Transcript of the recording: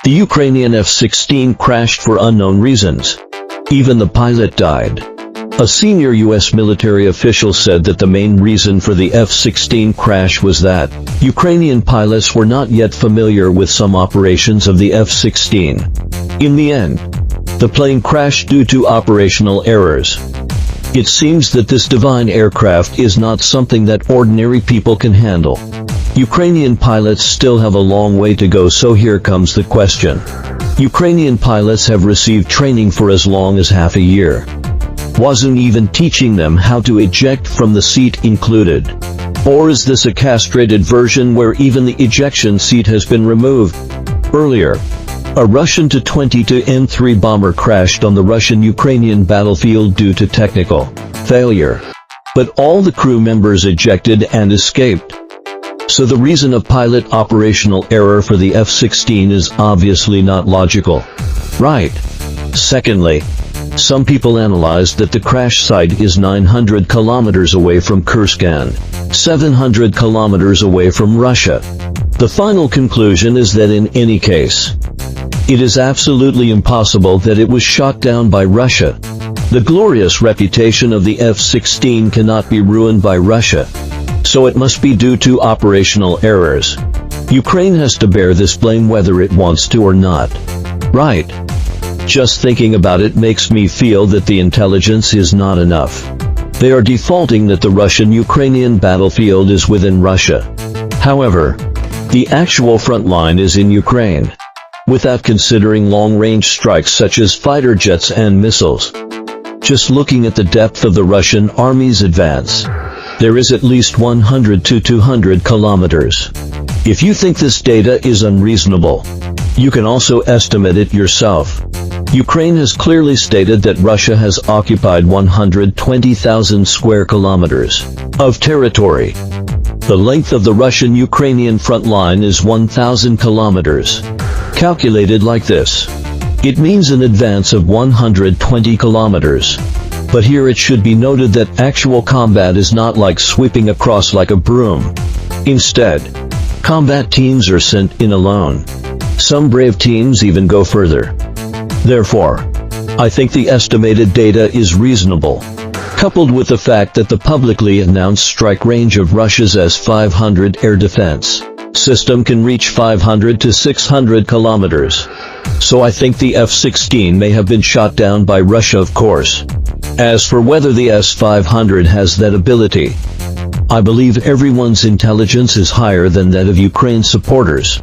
The Ukrainian F-16 crashed for unknown reasons. Even the pilot died. A senior U.S. military official said that the main reason for the F-16 crash was that Ukrainian pilots were not yet familiar with some operations of the F-16. In the end, the plane crashed due to operational errors. It seems that this divine aircraft is not something that ordinary people can handle. Ukrainian pilots still have a long way to go, so here comes the question. Ukrainian pilots have received training for as long as half a year. Wasn't even teaching them how to eject from the seat included? Or is this a castrated version where even the ejection seat has been removed? Earlier, a Russian Tu-22 M3 bomber crashed on the Russian-Ukrainian battlefield due to technical failure. But all the crew members ejected and escaped. So the reason of pilot operational error for the F-16 is obviously not logical. Right. Secondly, some people analyzed that the crash site is 900 kilometers away from Kursk and 700 kilometers away from Russia. The final conclusion is that in any case, it is absolutely impossible that it was shot down by Russia. The glorious reputation of the F-16 cannot be ruined by Russia. So it must be due to operational errors. Ukraine has to bear this blame whether it wants to or not. Right. Just thinking about it makes me feel that the intelligence is not enough. They are defaulting that the Russian-Ukrainian battlefield is within Russia. However, the actual front line is in Ukraine, without considering long-range strikes such as fighter jets and missiles. Just looking at the depth of the Russian army's advance, there is at least 100 to 200 kilometers. If you think this data is unreasonable, you can also estimate it yourself. Ukraine has clearly stated that Russia has occupied 120,000 square kilometers of territory. The length of the Russian-Ukrainian front line is 1,000 kilometers. Calculated like this, it means an advance of 120 kilometers. But here it should be noted that actual combat is not like sweeping across like a broom. Instead, combat teams are sent in alone. Some brave teams even go further. Therefore, I think the estimated data is reasonable, coupled with the fact that the publicly announced strike range of Russia's S-500 air defense system can reach 500 to 600 kilometers. So I think the F-16 may have been shot down by Russia, of course. As for whether the S-500 has that ability, I believe everyone's intelligence is higher than that of Ukraine's supporters.